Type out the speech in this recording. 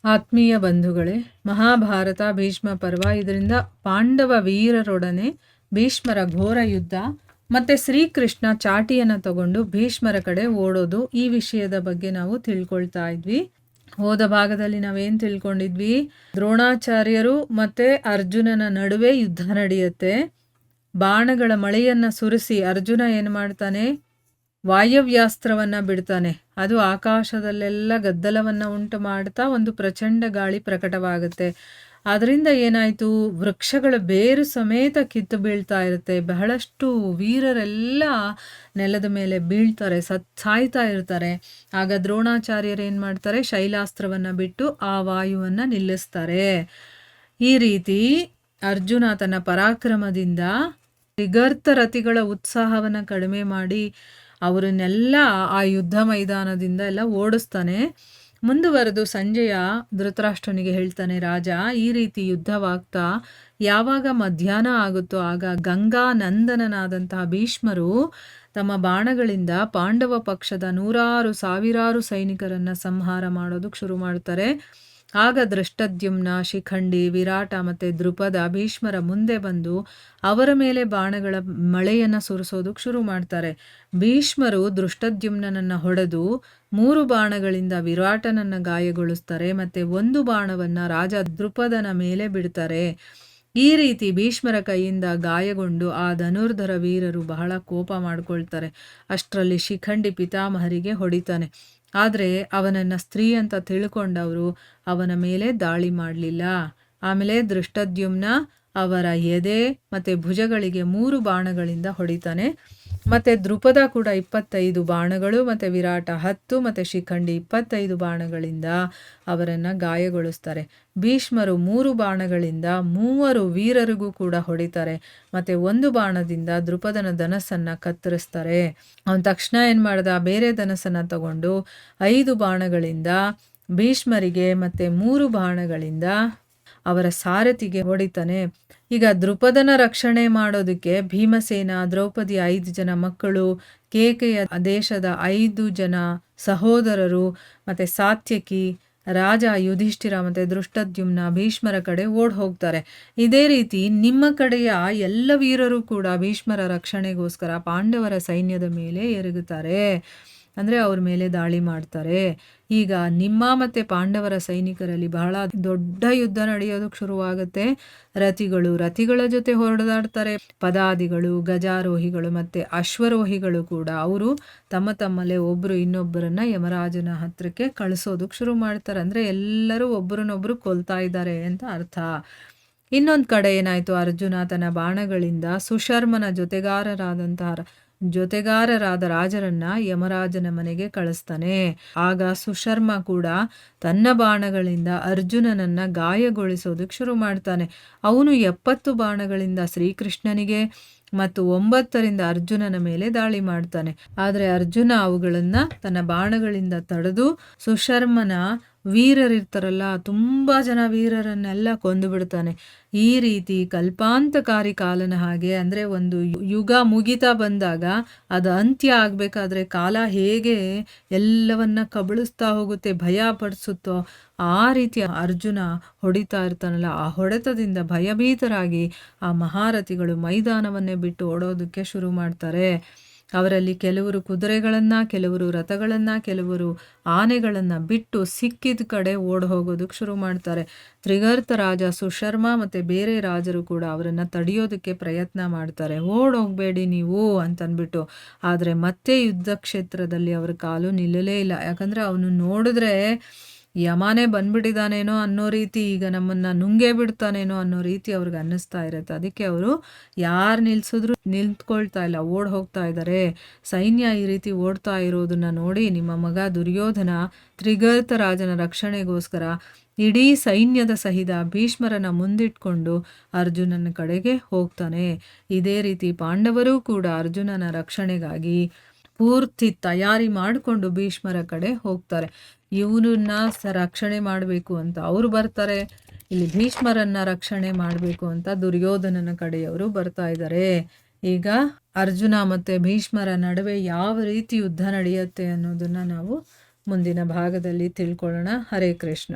ಆತ್ಮೀಯ ಬಂಧುಗಳೇ, ಮಹಾಭಾರತ ಭೀಷ್ಮ ಪರ್ವ, ಇದರಿಂದ ಪಾಂಡವ ವೀರರೊಡನೆ ಭೀಷ್ಮರ ಘೋರ ಯುದ್ಧ ಮತ್ತು ಶ್ರೀಕೃಷ್ಣ ಚಾಟಿಯನ್ನು ತಗೊಂಡು ಭೀಷ್ಮರ ಕಡೆ ಓಡೋದು, ಈ ವಿಷಯದ ಬಗ್ಗೆ ನಾವು ತಿಳ್ಕೊಳ್ತಾ ಇದ್ವಿ. ಹೋದ ಭಾಗದಲ್ಲಿ ನಾವೇನು ತಿಳ್ಕೊಂಡಿದ್ವಿ? ದ್ರೋಣಾಚಾರ್ಯರು ಮತ್ತು ಅರ್ಜುನನ ನಡುವೆ ಯುದ್ಧ ನಡೆಯುತ್ತೆ. ಬಾಣಗಳ ಮಳೆಯನ್ನು ಸುರಿಸಿ ಅರ್ಜುನ ಏನು ಮಾಡ್ತಾನೆ? ವಾಯವ್ಯಾಸ್ತ್ರವನ್ನು ಬಿಡ್ತಾನೆ. ಅದು ಆಕಾಶದಲ್ಲೆಲ್ಲ ಗದ್ದಲವನ್ನು ಉಂಟು ಮಾಡ್ತಾ ಒಂದು ಪ್ರಚಂಡ ಗಾಳಿ ಪ್ರಕಟವಾಗುತ್ತೆ. ಅದರಿಂದ ಏನಾಯಿತು? ವೃಕ್ಷಗಳ ಬೇರು ಸಮೇತ ಕಿತ್ತು ಬೀಳ್ತಾ ಇರುತ್ತೆ. ಬಹಳಷ್ಟು ವೀರರೆಲ್ಲ ನೆಲದ ಮೇಲೆ ಬೀಳ್ತಾರೆ, ಸಾಯ್ತಾ ಇರ್ತಾರೆ. ಆಗ ದ್ರೋಣಾಚಾರ್ಯರು ಏನು ಮಾಡ್ತಾರೆ? ಶೈಲಾಸ್ತ್ರವನ್ನು ಬಿಟ್ಟು ಆ ವಾಯುವನ್ನು ನಿಲ್ಲಿಸ್ತಾರೆ. ಈ ರೀತಿ ಅರ್ಜುನ ತನ್ನ ಪರಾಕ್ರಮದಿಂದ ತ್ರಿಗರ್ತ ರತಿಗಳ ಉತ್ಸಾಹವನ್ನು ಕಡಿಮೆ ಮಾಡಿ ಅವರನ್ನೆಲ್ಲ ಆ ಯುದ್ಧ ಮೈದಾನದಿಂದ ಎಲ್ಲ ಓಡಿಸ್ತಾನೆ. ಮುಂದುವರೆದು ಸಂಜಯ ಧೃತರಾಷ್ಟ್ರನಿಗೆ ಹೇಳ್ತಾನೆ, ರಾಜ, ಈ ರೀತಿ ಯುದ್ಧವಾಗ್ತಾ ಯಾವಾಗ ಮಧ್ಯಾಹ್ನ ಆಗುತ್ತೋ ಆಗ ಗಂಗಾನಂದನನಾದಂತಹ ಭೀಷ್ಮರು ತಮ್ಮ ಬಾಣಗಳಿಂದ ಪಾಂಡವ ಪಕ್ಷದ ನೂರಾರು ಸಾವಿರಾರು ಸೈನಿಕರನ್ನು ಸಂಹಾರ ಮಾಡೋದಕ್ಕೆ ಶುರು ಮಾಡ್ತಾರೆ. ಆಗ ದೃಷ್ಟದ್ಯುಮ್ನ, ಶಿಖಂಡಿ, ವಿರಾಟ ಮತ್ತು ದೃಪದ ಭೀಷ್ಮರ ಮುಂದೆ ಬಂದು ಅವರ ಮೇಲೆ ಬಾಣಗಳ ಮಳೆಯನ್ನು ಸುರಿಸೋದಕ್ಕೆ ಶುರು ಮಾಡ್ತಾರೆ. ಭೀಷ್ಮರು ದೃಷ್ಟದ್ಯುಮ್ನನ್ನು ಹೊಡೆದು 3 ಬಾಣಗಳಿಂದ ವಿರಾಟನನ್ನು ಗಾಯಗೊಳಿಸ್ತಾರೆ ಮತ್ತು 1 ಬಾಣವನ್ನು ರಾಜ ದೃಪದನ ಮೇಲೆ ಬಿಡ್ತಾರೆ. ಈ ರೀತಿ ಭೀಷ್ಮರ ಕೈಯಿಂದ ಗಾಯಗೊಂಡು ಆ ಧನುರ್ಧರ ವೀರರು ಬಹಳ ಕೋಪ ಮಾಡ್ಕೊಳ್ತಾರೆ. ಅಷ್ಟರಲ್ಲಿ ಶಿಖಂಡಿ ಪಿತಾಮಹರಿಗೆ ಹೊಡಿತಾನೆ. ಆದರೆ ಅವನನ್ನು ಸ್ತ್ರೀ ಅಂತ ತಿಳ್ಕೊಂಡವರು ಅವನ ಮೇಲೆ ದಾಳಿ ಮಾಡಲಿಲ್ಲ. ಆಮೇಲೆ ದೃಷ್ಟದ್ಯುಮ್ನ ಅವರ ಎದೆ ಮತ್ತು ಭುಜಗಳಿಗೆ 3 ಬಾಣಗಳಿಂದ ಹೊಡಿತಾನೆ. ಮತ್ತು ದೃಪದ ಕೂಡ 25 ಬಾಣಗಳು ಮತ್ತು ವಿರಾಟ 10 ಮತ್ತು ಶಿಖಂಡಿ 25 ಬಾಣಗಳಿಂದ ಅವರನ್ನು ಗಾಯಗೊಳಿಸ್ತಾರೆ. ಭೀಷ್ಮರು 3 ಬಾಣಗಳಿಂದ 3 ವೀರರಿಗೂ ಕೂಡ ಹೊಡಿತಾರೆ ಮತ್ತು 1 ಬಾಣದಿಂದ ದೃಪದನ ಧನಸ್ಸನ್ನು ಕತ್ತರಿಸ್ತಾರೆ. ಅವನ ತಕ್ಷಣ ಏನು ಮಾಡ್ದ? ಬೇರೆ ಧನಸ್ಸನ್ನು ತಗೊಂಡು 5 ಬಾಣಗಳಿಂದ ಭೀಷ್ಮರಿಗೆ ಮತ್ತು 3 ಬಾಣಗಳಿಂದ ಅವರ ಸಾರಥಿಗೆ ಹೊಡಿತಾನೆ. ಈಗ ದೃಪದನ ರಕ್ಷಣೆ ಮಾಡೋದಕ್ಕೆ ಭೀಮಸೇನ, ದ್ರೌಪದಿ 5 ಜನ ಮಕ್ಕಳು, ಕೇಕೆಯ ದೇಶದ 5 ಜನ ಸಹೋದರರು ಮತ್ತು ಸಾತ್ಯಕಿ, ರಾಜ ಯುಧಿಷ್ಠಿರ ಮತ್ತು ದೃಷ್ಟದ್ಯುಮ್ನ ಭೀಷ್ಮರ ಕಡೆ ಓಡ್ ಹೋಗ್ತಾರೆ. ಇದೇ ರೀತಿ ನಿಮ್ಮ ಕಡೆಯ ಎಲ್ಲ ವೀರರು ಕೂಡ ಭೀಷ್ಮರ ರಕ್ಷಣೆಗೋಸ್ಕರ ಪಾಂಡವರ ಸೈನ್ಯದ ಮೇಲೆ ಎರಗುತ್ತಾರೆ, ಅಂದರೆ ಅವ್ರ ಮೇಲೆ ದಾಳಿ ಮಾಡ್ತಾರೆ. ಈಗ ನಿಮ್ಮ ಮತ್ತು ಪಾಂಡವರ ಸೈನಿಕರಲ್ಲಿ ಬಹಳ ದೊಡ್ಡ ಯುದ್ಧ ನಡೆಯೋದಕ್ಕೆ ಶುರುವಾಗುತ್ತೆ. ರತಿಗಳ ಜೊತೆ ಹೊಡೆದಾಡ್ತಾರೆ. ಪದಾದಿಗಳು, ಗಜಾರೋಹಿಗಳು ಮತ್ತು ಅಶ್ವರೋಹಿಗಳು ಕೂಡ ಅವರು ತಮ್ಮಲ್ಲೇ ಒಬ್ಬರು ಇನ್ನೊಬ್ಬರನ್ನ ಯಮರಾಜನ ಹತ್ರಕ್ಕೆ ಕಳಿಸೋದಕ್ಕೆ ಶುರು ಮಾಡ್ತಾರೆ. ಅಂದರೆ ಎಲ್ಲರೂ ಒಬ್ಬರನ್ನೊಬ್ಬರು ಕೊಲ್ತಾ ಇದ್ದಾರೆ ಅಂತ ಅರ್ಥ. ಇನ್ನೊಂದು ಕಡೆ ಏನಾಯಿತು? ಅರ್ಜುನ ತನ್ನ ಬಾಣಗಳಿಂದ ಸುಶರ್ಮನ ಜೊತೆಗಾರರಾದ ರಾಜರನ್ನ ಯಮರಾಜನ ಮನೆಗೆ ಕಳಿಸ್ತಾನೆ. ಆಗ ಸುಶರ್ಮ ಕೂಡ ತನ್ನ ಬಾಣಗಳಿಂದ ಅರ್ಜುನನನ್ನು ಗಾಯಗೊಳಿಸೋದಕ್ಕೆ ಶುರು ಮಾಡ್ತಾನೆ. ಅವನು 70 ಬಾಣಗಳಿಂದ ಶ್ರೀಕೃಷ್ಣನಿಗೆ ಮತ್ತು 9ರಿಂದ ಅರ್ಜುನನ ಮೇಲೆ ದಾಳಿ ಮಾಡ್ತಾನೆ. ಆದರೆ ಅರ್ಜುನ ಅವುಗಳನ್ನು ತನ್ನ ಬಾಣಗಳಿಂದ ತಡೆದು ಸುಶರ್ಮನ ವೀರರಿರ್ತಾರಲ್ಲ, ತುಂಬ ಜನ ವೀರರನ್ನೆಲ್ಲ ಕೊಂದು ಬಿಡ್ತಾನೆ. ಈ ರೀತಿ ಕಲ್ಪಾಂತಕಾರಿ ಕಾಲನ ಹಾಗೆ, ಅಂದರೆ ಒಂದು ಯುಗ ಮುಗಿತಾ ಬಂದಾಗ ಅದು ಅಂತ್ಯ ಆಗಬೇಕಾದ್ರೆ ಕಾಲ ಹೇಗೆ ಎಲ್ಲವನ್ನ ಕಬಳಿಸ್ತಾ ಹೋಗುತ್ತೆ, ಭಯ ಪಡಿಸುತ್ತೋ ಆ ರೀತಿ ಅರ್ಜುನ ಹೊಡಿತಾ ಇರ್ತಾನಲ್ಲ, ಆ ಹೊಡೆತದಿಂದ ಭಯಭೀತರಾಗಿ ಆ ಮಹಾರಥಿಗಳು ಮೈದಾನವನ್ನೇ ಬಿಟ್ಟು ಓಡೋದಕ್ಕೆ ಶುರು ಮಾಡ್ತಾರೆ. ಅವರಲ್ಲಿ ಕೆಲವರು ಕುದುರೆಗಳನ್ನು, ಕೆಲವರು ರಥಗಳನ್ನು, ಕೆಲವರು ಆನೆಗಳನ್ನು ಬಿಟ್ಟು ಸಿಕ್ಕಿದ ಕಡೆ ಓಡ್ ಹೋಗೋದಕ್ಕೆ ಶುರು ಮಾಡ್ತಾರೆ. ತ್ರಿಗರ್ತ ರಾಜ ಸುಶರ್ಮ ಮತ್ತು ಬೇರೆ ರಾಜರು ಕೂಡ ಅವರನ್ನು ತಡೆಯೋದಕ್ಕೆ ಪ್ರಯತ್ನ ಮಾಡ್ತಾರೆ. ಹೋಗಬೇಡಿ ನೀವು ಅಂತಂದ್ಬಿಟ್ಟು. ಆದರೆ ಮತ್ತೆ ಯುದ್ಧ ಕ್ಷೇತ್ರದಲ್ಲಿ ಅವರ ಕಾಲು ನಿಲ್ಲಲೇ ಇಲ್ಲ. ಯಾಕಂದರೆ ಅವನು ನೋಡಿದ್ರೆ ಯಮನೇ ಬಂದ್ಬಿಟ್ಟಿದ್ದಾನೇನೋ ಅನ್ನೋ ರೀತಿ, ಈಗ ನಮ್ಮನ್ನು ನುಂಗೇ ಬಿಡ್ತಾನೇನೋ ಅನ್ನೋ ರೀತಿ ಅವ್ರಿಗೆ ಅನ್ನಿಸ್ತಾ ಇರುತ್ತೆ. ಅದಕ್ಕೆ ಅವರು ಯಾರು ನಿಲ್ಸಿದ್ರು ನಿಂತ್ಕೊಳ್ತಾ ಇಲ್ಲ, ಓಡ್ ಹೋಗ್ತಾ ಇದ್ದಾರೆ. ಸೈನ್ಯ ಈ ರೀತಿ ಓಡ್ತಾ ಇರೋದನ್ನ ನೋಡಿ ನಿಮ್ಮ ಮಗ ದುರ್ಯೋಧನ ತ್ರಿಗರ್ತ ರಾಜನ ರಕ್ಷಣೆಗೋಸ್ಕರ ಇಡೀ ಸೈನ್ಯದ ಸಹಿತ ಭೀಷ್ಮರನ್ನ ಮುಂದಿಟ್ಕೊಂಡು ಅರ್ಜುನನ ಕಡೆಗೆ ಹೋಗ್ತಾನೆ. ಇದೇ ರೀತಿ ಪಾಂಡವರು ಕೂಡ ಅರ್ಜುನನ ರಕ್ಷಣೆಗಾಗಿ ಪೂರ್ತಿ ತಯಾರಿ ಮಾಡಿಕೊಂಡು ಭೀಷ್ಮರ ಕಡೆ ಹೋಗ್ತಾರೆ. ಇವನನ್ನ ರಕ್ಷಣೆ ಮಾಡಬೇಕು ಅಂತ ಅವರು ಬರ್ತಾರೆ, ಇಲ್ಲಿ ಭೀಷ್ಮರನ್ನ ರಕ್ಷಣೆ ಮಾಡಬೇಕು ಅಂತ ದುರ್ಯೋಧನನ ಕಡೆಯವರು ಬರ್ತಾ ಇದ್ದಾರೆ. ಈಗ ಅರ್ಜುನ ಮತ್ತು ಭೀಷ್ಮರ ನಡುವೆ ಯಾವ ರೀತಿ ಯುದ್ಧ ನಡೆಯುತ್ತೆ ಅನ್ನೋದನ್ನು ನಾವು ಮುಂದಿನ ಭಾಗದಲ್ಲಿ ತಿಳ್ಕೊಳ್ಳೋಣ. ಹರೇ ಕೃಷ್ಣ.